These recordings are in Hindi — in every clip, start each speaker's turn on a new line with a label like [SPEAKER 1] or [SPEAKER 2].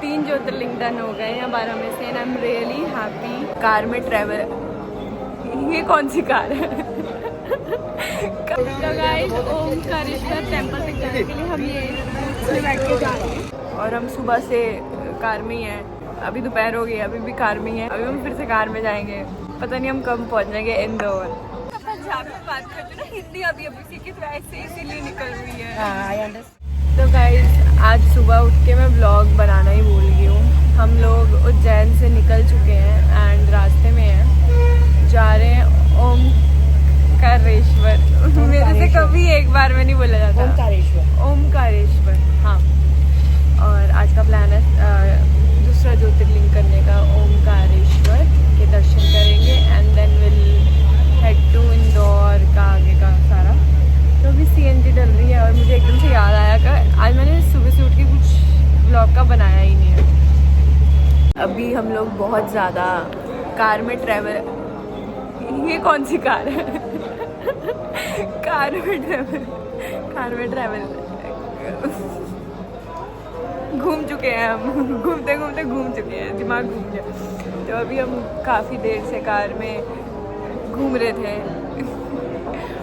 [SPEAKER 1] 3 ज्योतिर्लिंग डन हो गए हैं 12 में से, and I am really happy. Car में ट्रैवल, ये कौन सी कार है? तो गाइस ओमकारेश्वर टेम्पल तक जाने के लिए हम ये इसमें बैठ के जा रहे हैं और हम सुबह से कार में ही हैं। अभी दोपहर हो गई, अभी भी कार में ही है। अभी हम फिर से कार में जाएंगे, पता नहीं हम कब पहुंच जाएंगे इंदौर। पंजाबी में बात करते ना, हिंदी अभी सीखी तो ऐसे इसीलिए निकल रही है। तो गाइस आज सुबह उठ के मैं व्लॉग बनाना ही भूल गई हूँ। हम लोग उज्जैन से निकल चुके हैं एंड रास्ते में हैं, जा रहे हैं ओमकारेश्वर। मेरे से कभी एक बार में नहीं बोला जाता। ओमकारेश्वर हाँ। और आज का प्लान है दूसरा ज्योतिर्लिंग करने का, ओमकारेश्वर के दर्शन करेंगे and then will head to Indore का आगे का सारा। तो अभी CNG डल रही है और मुझे एकदम से याद आया कि आज मैंने सुबह से उठ के कुछ व्लॉग का बनाया ही नहीं है। अभी हम लोग बहुत ज़्यादा कार में ट्रैवल, ये कौन सी कार है? कार में ट्रैवल घूम चुके हैं हम, घूमते घूमते घूम चुके हैं, दिमाग घूम गया। तो अभी हम काफ़ी देर से कार में घूम रहे थे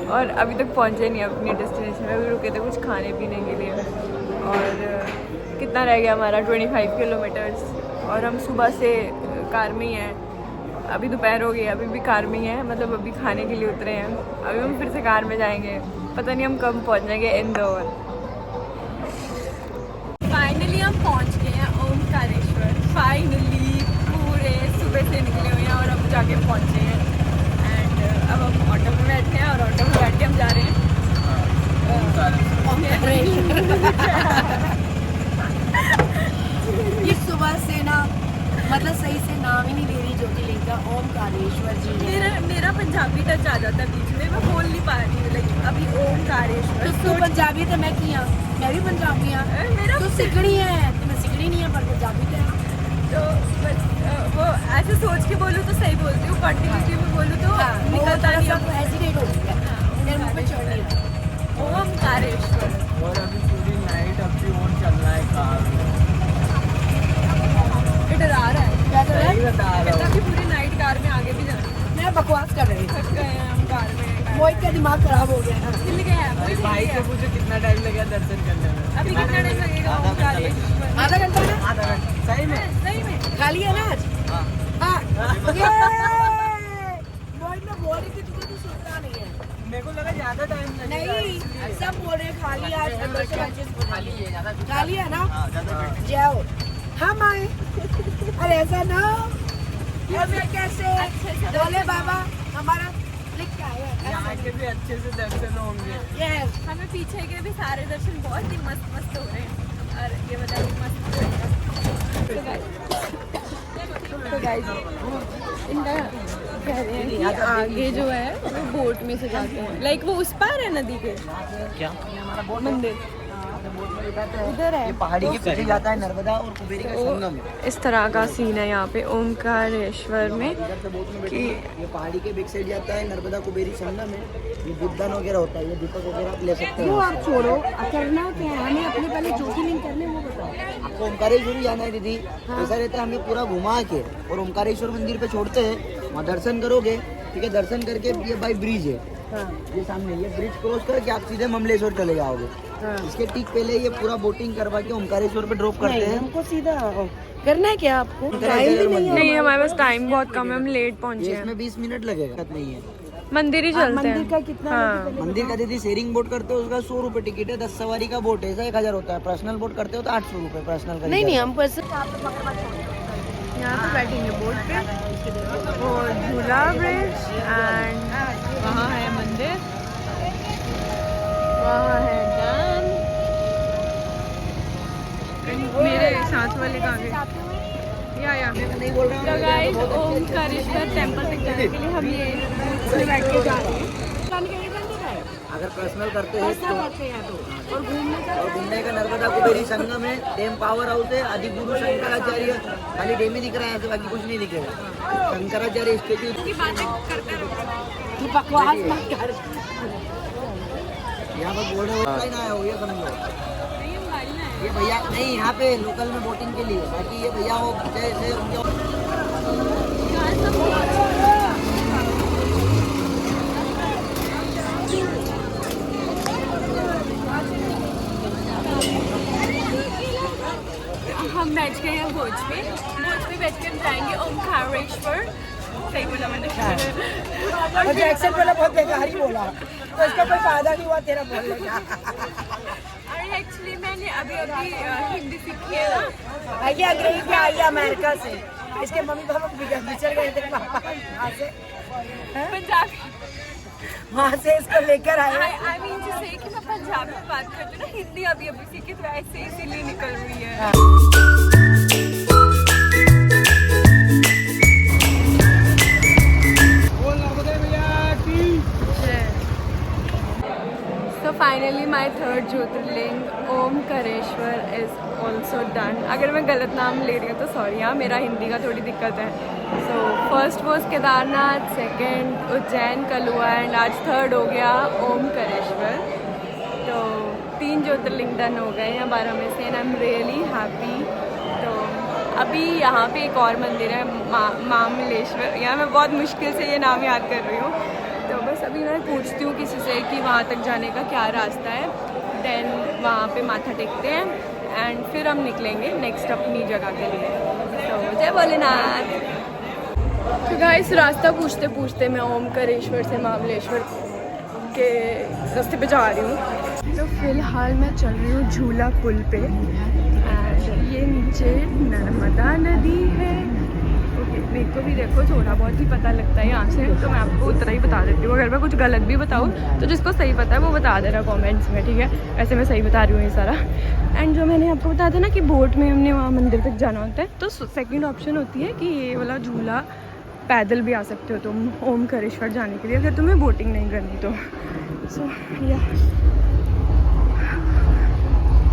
[SPEAKER 1] और अभी तक पहुँचे नहीं अपनी डेस्टिनेशन में। अभी रुके थे कुछ खाने पीने के लिए और कितना रह गया हमारा 25 किलोमीटर्स और हम सुबह से कार में ही हैं। अभी दोपहर हो गई, अभी भी कार में ही है, मतलब अभी खाने के लिए उतरे हैं। अभी हम फिर से कार में जाएंगे, पता नहीं हम कब पहुँच जाएंगे इंदौर। फाइनली हम पहुँच गए हैं ओमकारेश्वर। फाइनली पूरे सुबह से निकले हुए हैं और अब जाके पहुँचे हैं एंड अब हम ऑटो में बैठे हैं और ऑटो में बैठ के हम जा रहे हैं
[SPEAKER 2] इस सुबह से ना, मतलब सही से नाम ही नहीं दे रही ज्योतिर्लिंग का, ओमकारेश्वर जी।
[SPEAKER 1] मेरा पंजाबी टच आ जाता है बीच में, मैं बोल नहीं पा रही हूँ। लेकिन अभी ओमकारेश्वर
[SPEAKER 2] तो तू पंजाबी तो मैं की हाँ, मैं भी पंजाबी हाँ।
[SPEAKER 1] मेरा
[SPEAKER 2] तू सिकड़ी है तो मैं सिकड़ी नहीं है, पर पंजाबी तो है।
[SPEAKER 1] तो वो ऐसे सोच के बोलूँ तो सही बोलती हूँ, कंटिन्यूटी में बोलूँ तो निकलता नहीं है।
[SPEAKER 2] हेजिटेट हो गया मेरे मुंह पे चढ़ नहीं रहा।
[SPEAKER 1] ओमकारेश्वर
[SPEAKER 3] और अभी पूरी नाइट अपनी ओर चल रहा है कार।
[SPEAKER 1] डरा रहा है,
[SPEAKER 2] क्या कर रहा है?
[SPEAKER 3] बता रहा हूँ।
[SPEAKER 1] अभी पूरी नाइट कार में आगे भी जाना।
[SPEAKER 2] मैं बकवास कर रही हूँ।
[SPEAKER 1] थक गए हैं हम कार में।
[SPEAKER 2] मोहित का दिमाग खराब हो गया है।
[SPEAKER 1] हिल गया है
[SPEAKER 3] अरे भाई से पूछो कितना टाइम लगेगा दर्शन करने में।
[SPEAKER 1] अभी कितना टाइम लगेगा ओमकारेश्वर?
[SPEAKER 2] आधा घंटा ना?
[SPEAKER 3] आधा घंटा सही में।
[SPEAKER 1] सही में
[SPEAKER 2] खाली है ना आज?
[SPEAKER 3] हाँ।
[SPEAKER 2] हाँ। ये! मोहित ने बोल रही थी, तुझे तो सुनना नहीं है।
[SPEAKER 3] मेरे को लगा ज्यादा टाइम लगेगा।
[SPEAKER 2] नहीं, सब बोल रहे हैं खाली आज दर्शन अच्छे से।
[SPEAKER 3] खाली है ज्यादा।
[SPEAKER 2] खाली है ना?
[SPEAKER 3] हाँ, ज्यादा भीड़ नहीं।
[SPEAKER 2] जाओ हम आए। अरे ऐसा ना हो, हमें कैसे भोले बाबा हमारा लिख के आए हैं।
[SPEAKER 3] यहाँ के भी अच्छे से दर्शन होंगे।
[SPEAKER 2] यस,
[SPEAKER 1] हमें पीछे के भी सारे दर्शन बहुत ही मस्त मस्त हो रहे हैं और ये वाला भी मस्त हो रहा है। तो गाइस इनका कह रहे हैं कि आगे जो है वो बोट में से जाते हैं, लाइक वो उस पार है नदी के
[SPEAKER 3] क्या?
[SPEAKER 1] मंदिर उधर है।
[SPEAKER 3] ये पहाड़ी के पीछे जाता है नर्मदा और कुबेरी का संगम।
[SPEAKER 1] इस तरह का सीन है यहाँ पे ओमकारेश्वर में कि
[SPEAKER 3] ये पहाड़ी के बीच साइड जाता है नर्मदा कुबेरी संगम है। ये बुद्धन वगैरह होता है, ये दीपक वगैरह आप ले सकते
[SPEAKER 2] वो
[SPEAKER 3] हैं।
[SPEAKER 2] आप छोड़ो, करना क्या है हमें, अपने पहले ज्योतिर्लिंग करने वो बताओ।
[SPEAKER 3] आपको ओमकारेश्वर ही जाना है दीदी। ऐसा रहता है, हमें पूरा घुमा के और ओमकारेश्वर मंदिर पे छोड़ते हैं, वहाँ दर्शन करोगे। ठीक है, दर्शन करके ये बाई ब्रिज है, ये सामने, ये ब्रिज क्रॉस करके आप सीधे ममलेश्वर चले जाओगे। इसके ठीक पहले ये पूरा बोटिंग करवा के ओमकारेश्वर पे ड्रॉप करते हैं।
[SPEAKER 2] हमको सीधा करना है क्या आपको? टाइम भी नहीं है।
[SPEAKER 1] नहीं हमारे पास टाइम बहुत कम है, हम लेट पहुँचे
[SPEAKER 3] ये
[SPEAKER 1] हैं।
[SPEAKER 3] इसमें 20 मिनट लगेगा, नहीं है।
[SPEAKER 1] मंदिर ही चलते
[SPEAKER 2] मंदिर का
[SPEAKER 1] हैं।
[SPEAKER 2] कितना?
[SPEAKER 1] हाँ
[SPEAKER 3] मंदिर का दीदी शेयरिंग बोट करते हो उसका 100 रुपए टिकट है। 10 सवारी का बोट है, ऐसा 1000 होता है। पर्सनल बोट करते हो तो 800 रुपए पर्सनल का।
[SPEAKER 2] नहीं नहीं, हम बस
[SPEAKER 1] यहाँ पे बैठेंगे बोट पे और झूला ब्रिज एंड वहाँ है मंदिर, वहाँ है डैम। मेरे साथ वाले कहाँ गए? या
[SPEAKER 3] नहीं बोल रहा
[SPEAKER 1] तो गाइस ओमकारेश्वर टेम्पल तक जाने के लिए हम ये इसमें बैठ के जा रहे हैं।
[SPEAKER 3] अगर पर्सनल करते हैं तो।
[SPEAKER 2] और घूमने का
[SPEAKER 3] और घूमने का नर्मदा कुबेरी संगम है, डैम पावर हाउस है, आदि गुरु शंकराचार्य, खाली डैम ही दिख रहा है यहाँ से, बाकी कुछ नहीं दिखेगा। शंकराचार्य स्टेच्यू
[SPEAKER 1] की बातें करते
[SPEAKER 2] तू बकवास मत कर।
[SPEAKER 3] यहाँ पर बोल रहे हो ना आया हो, ये समझो।
[SPEAKER 1] नहीं हम गाड़ी में आए
[SPEAKER 3] ये भैया नहीं, यहाँ पे लोकल में बोटिंग के लिए, बाकी ये भैया वो जैसे उनके
[SPEAKER 1] हम बैठ गए हैं भोज पे बैठ के हम जाएंगे ओमकारेश्वर। सही बोला मैंने?
[SPEAKER 2] और जैक्सन बोला बहुत बेकार ही बोला, तो इसका कोई फायदा नहीं हुआ तेरा बोलने का।
[SPEAKER 1] अरे एक्चुअली मैंने अभी हिंदी सीखी है ना।
[SPEAKER 2] आइए अंग्रेजी में आई है अमेरिका से, इसके मम्मी पापा बिछड़ गए थे पापा वहाँ से,
[SPEAKER 1] पंजाबी।
[SPEAKER 2] वहाँ से इसको लेकर आए।
[SPEAKER 1] आई मीन जैसे कि मैं पंजाबी में बात करती हूँ ना, हिंदी अभी सीखी तो ऐसे इसीलिए निकल रही है। So finally my third Jyotirlinga Omkareshwar is also done। अगर मैं गलत नाम ले रही हूँ तो सॉरी, हाँ मेरा हिंदी का थोड़ी दिक्कत है। So first was Kedarnath, second Ujjain कल हुआ एंड आज थर्ड हो गया ओमकारेश्वर। तो 3 ज्योतिर्लिंग डन हो गए हैं 12 में से and I am really happy. तो अभी यहाँ पे एक और मंदिर है मामलेश्वर, यहाँ मैं बहुत मुश्किल से ये नाम याद कर रही हूँ। तो बस अभी मैं पूछती हूँ किसी से कि वहाँ तक जाने का क्या रास्ता है, देन वहाँ पे माथा टेकते हैं एंड फिर हम निकलेंगे नेक्स्ट अपनी जगह के लिए। तो जय भोलेनाथ। तो गाइस रास्ता पूछते पूछते मैं ओमकारेश्वर से महाबलेश्वर के रास्ते पे जा रही हूँ। तो फिलहाल मैं चल रही हूँ झूला पुल पे एंड ये नीचे नर्मदा नदी है। ओके, मेरे को भी देखो थोड़ा बहुत ही पता लगता है यहाँ से, तो मैं आपको उतना ही बता देती हूँ। अगर मैं कुछ गलत भी बताऊँ तो जिसको सही पता है वो बता देना कमेंट्स में, ठीक है? वैसे मैं सही बता रही हूँ ये सारा। एंड जो मैंने आपको बताया था ना कि बोट में हमने वहाँ मंदिर तक जाना होता है, तो सेकंड ऑप्शन होती है कि ये वाला झूला पैदल भी आ सकते हो तुम ओमकारेश्वर जाने के लिए, अगर तुम्हें बोटिंग नहीं करनी तो। सो या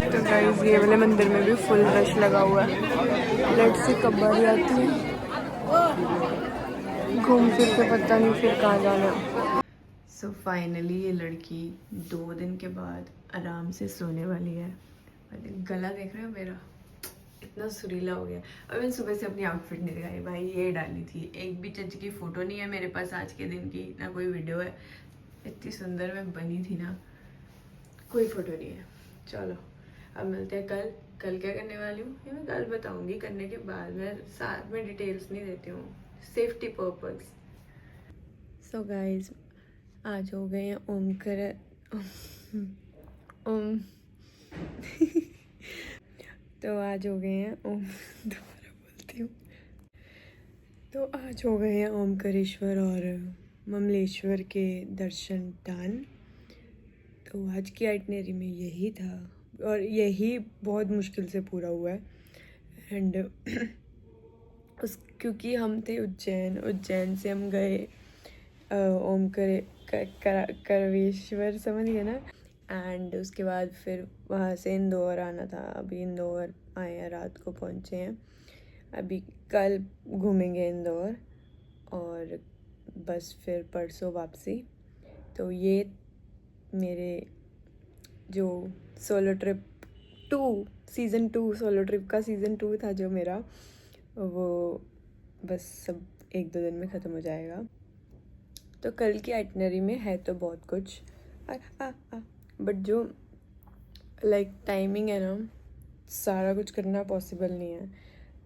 [SPEAKER 1] तो गाइस ये वाले मंदिर में भी फुल रश लगा हुआ है। लेट्स सी कब बारी आती है, घूम फिर के पता नहीं फिर कहाँ जाना। सो फाइनली ये लड़की 2 दिन के बाद आराम से सोने वाली है। गला देख रहे हो मेरा, इतना सुरीला हो गया। और मैंने सुबह से अपनी आउटफिट नहीं दिखाई भाई, ये डाली थी। एक भी चच की फ़ोटो नहीं है मेरे पास आज के दिन की, ना कोई वीडियो है। इतनी सुंदर मैं बनी थी ना, कोई फ़ोटो नहीं है। चलो अब मिलते हैं कल। कल क्या करने वाली हूँ ये मैं कल बताऊँगी, करने के बाद। मैं साथ में डिटेल्स नहीं देती हूँ, सेफ्टी पर्पस। सो गाइज आज हो गए हैं ओम तो आज हो गए हैं दोबारा बोलती हूँ। तो आज हो गए हैं ओमकारेश्वर और ममलेश्वर के दर्शन डन। तो आज की आइटनरी में यही था और यही बहुत मुश्किल से पूरा हुआ है। एंड क्योंकि हम थे उज्जैन से हम गए करवेश्वर, समझ गए ना। एंड उसके बाद फिर वहाँ से इंदौर आना था। अभी इंदौर आए हैं, रात को पहुँचे हैं। अभी कल घूमेंगे इंदौर और बस फिर परसों वापसी। तो ये मेरे जो solo trip 2 season 2 solo trip का सीज़न 2 था जो मेरा, वो बस सब 1-2 दिन में ख़त्म हो जाएगा। तो कल की आइटनरी में है तो बहुत कुछ, बट जो लाइक टाइमिंग है ना, सारा कुछ करना पॉसिबल नहीं है।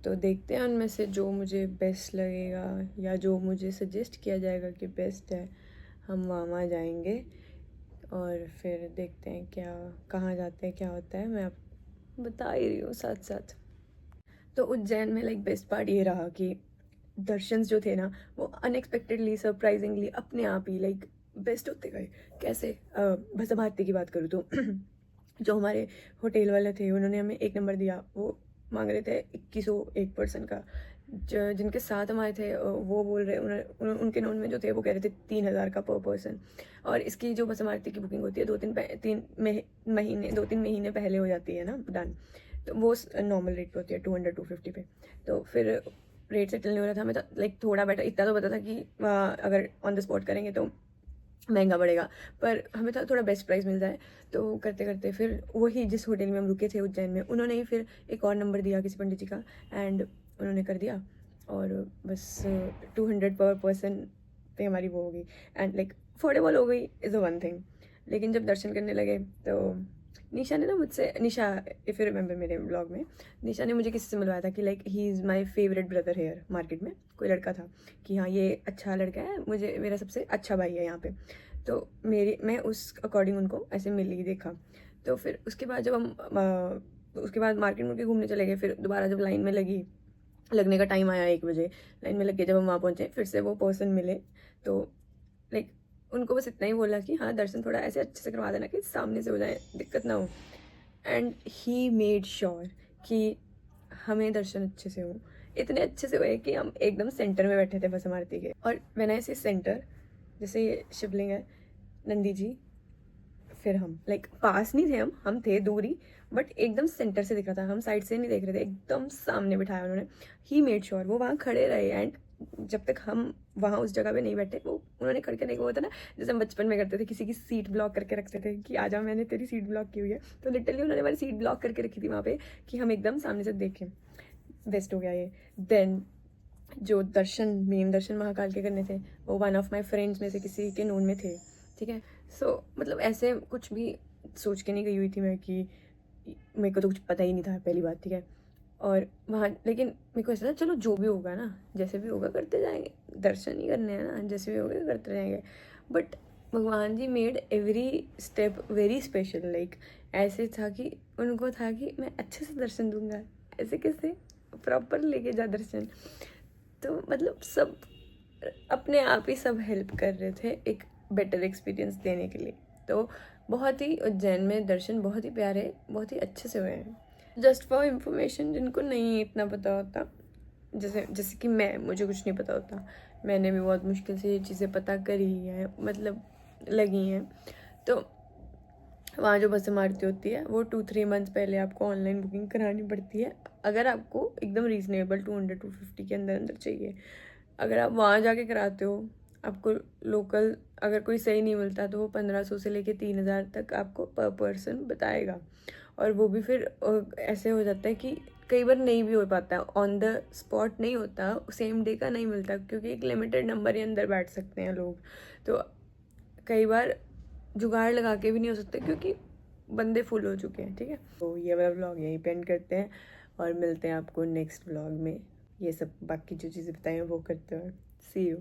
[SPEAKER 1] तो देखते हैं उनमें से जो मुझे बेस्ट लगेगा या जो मुझे सजेस्ट किया जाएगा कि बेस्ट है, हम वहाँ जाएंगे और फिर देखते हैं क्या कहाँ जाते हैं, क्या होता है। मैं आप बता ही रही हूँ साथ साथ। तो उज्जैन में लाइक बेस्ट पार्ट ये रहा कि दर्शंस जो थे ना वो अनएक्सपेक्टेडली सरप्राइजिंगली अपने आप ही लाइक बेस्ट होते गए। कैसे? भस्म भारती की बात करूँ तो जो हमारे होटल वाले थे उन्होंने हमें 1 नंबर दिया। वो मांग रहे थे 2100 एक पर्सन का। जिनके साथ हम आए थे वो बोल रहे उनके नोन में जो थे वो कह रहे थे 3000 का पर पर्सन। और इसकी जो भस्म भारती की बुकिंग होती है 2-3 महीने पहले हो जाती है ना डन। तो वो नॉर्मल रेट पे होती है 200-250 पे। तो फिर रेट सेटल नहीं हो रहा था। हमें तो लाइक थोड़ा बेटर इतना तो पता था कि अगर ऑन द स्पॉट करेंगे तो महंगा पड़ेगा, पर हमें थोड़ा बेस्ट प्राइस मिल जाए। तो करते करते फिर वही जिस होटल में हम रुके थे उज्जैन में, उन्होंने ही फिर एक और नंबर दिया किसी पंडित जी का, एंड उन्होंने कर दिया। और बस 200 पर पर्सन पे हमारी वो हो गई, एंड लाइक अफोर्डेबल हो गई इज़ अ वन थिंग। लेकिन जब दर्शन करने लगे तो निशा ने ना मुझसे, निशा इफ़ यू रिमेंबर मेरे ब्लॉग में, निशा ने मुझे किसी से मिलवाया था कि like he is my favourite brother here. Market में कोई लड़का था कि हाँ ये अच्छा लड़का है, मुझे मेरा सबसे अच्छा भाई है यहाँ पे। तो मैं उस अकॉर्डिंग उनको ऐसे मिली देखा। तो फिर उसके बाद जब हम उसके बाद मार्केट में घूमने चले गए, फिर दोबारा जब लाइन में लगने का टाइम आया 1 बजे, लाइन में लग गए, जब हम वहाँ पहुँचे फिर से वो पर्सन मिले। तो लाइक उनको बस इतना ही बोला कि हाँ दर्शन थोड़ा ऐसे अच्छे से करवा देना कि सामने से हो जाए, दिक्कत ना हो। एंड ही मेड श्योर कि हमें दर्शन अच्छे से हो। इतने अच्छे से हुए कि हम एकदम सेंटर में बैठे थे बस आरती के। और व्हेन आई से सेंटर, जैसे ये शिवलिंग है, नंदी जी, फिर हम लाइक पास नहीं थे, हम थे दूरी, बट एकदम सेंटर से दिख रहा था, हम साइड से नहीं देख रहे थे, एकदम सामने बिठाया उन्होंने। ही मेड श्योर वो वहाँ खड़े रहे, एंड जब तक हम वहाँ उस जगह पे नहीं बैठे, वो उन्होंने खड़े करने को होता ना, जैसे हम बचपन में करते थे, किसी की सीट ब्लॉक करके रखते थे कि आजा मैंने तेरी सीट ब्लॉक की हुई है। तो लिटरली उन्होंने हमारी सीट ब्लॉक करके रखी थी वहाँ पे कि हम एकदम सामने से देखें। बेस्ट हो गया ये। देन जो मेन दर्शन महाकाल के करने थे, वो वन ऑफ माई फ्रेंड्स में से किसी के नोन में थे, ठीक है। सो मतलब ऐसे कुछ भी सोच के नहीं गई हुई थी मैं कि मेरे को तो कुछ पता ही नहीं था, पहली बात, ठीक है। और वहाँ लेकिन मेरे को ऐसा था चलो जो भी होगा ना, जैसे भी होगा करते जाएंगे, दर्शन ही करने हैं ना, जैसे भी होगा करते जाएंगे। बट भगवान जी made every step very special. Like ऐसे था कि उनको था कि मैं अच्छे से दर्शन दूंगा, ऐसे कैसे प्रॉपर लेके जा दर्शन। तो मतलब सब अपने आप ही सब हेल्प कर रहे थे एक बेटर एक्सपीरियंस देने के लिए। तो बहुत ही उज्जैन में दर्शन बहुत ही प्यारे, बहुत ही अच्छे से हुए हैं। जस्ट फॉर इंफॉर्मेशन, जिनको नहीं इतना पता होता, जैसे कि मुझे कुछ नहीं पता होता, मैंने भी बहुत मुश्किल से ये चीज़ें पता करी है, मतलब लगी हैं। तो वहाँ जो बस आरती होती है वो 2-3 मंथ्स पहले आपको ऑनलाइन बुकिंग करानी पड़ती है, अगर आपको एकदम रीजनेबल 200-250 के अंदर चाहिए। अगर आप वहाँ जाके कराते हो, आपको लोकल अगर कोई सही नहीं मिलता तो वो 1500 से लेके 3000 तक आपको पर पर्सन बताएगा। और वो भी फिर ऐसे हो जाता है कि कई बार नहीं भी हो पाता, ऑन द स्पॉट नहीं होता, सेम डे का नहीं मिलता, क्योंकि एक लिमिटेड नंबर ही अंदर बैठ सकते हैं लोग। तो कई बार जुगाड़ लगा के भी नहीं हो सकता क्योंकि बंदे फुल हो चुके हैं, ठीक है। तो ये वाला व्लॉग यहीं पे एंड करते हैं और मिलते हैं आपको नेक्स्ट व्लॉग में। ये सब बाकी जो चीज़ें बताई हैं वो करते हैं। सी यू।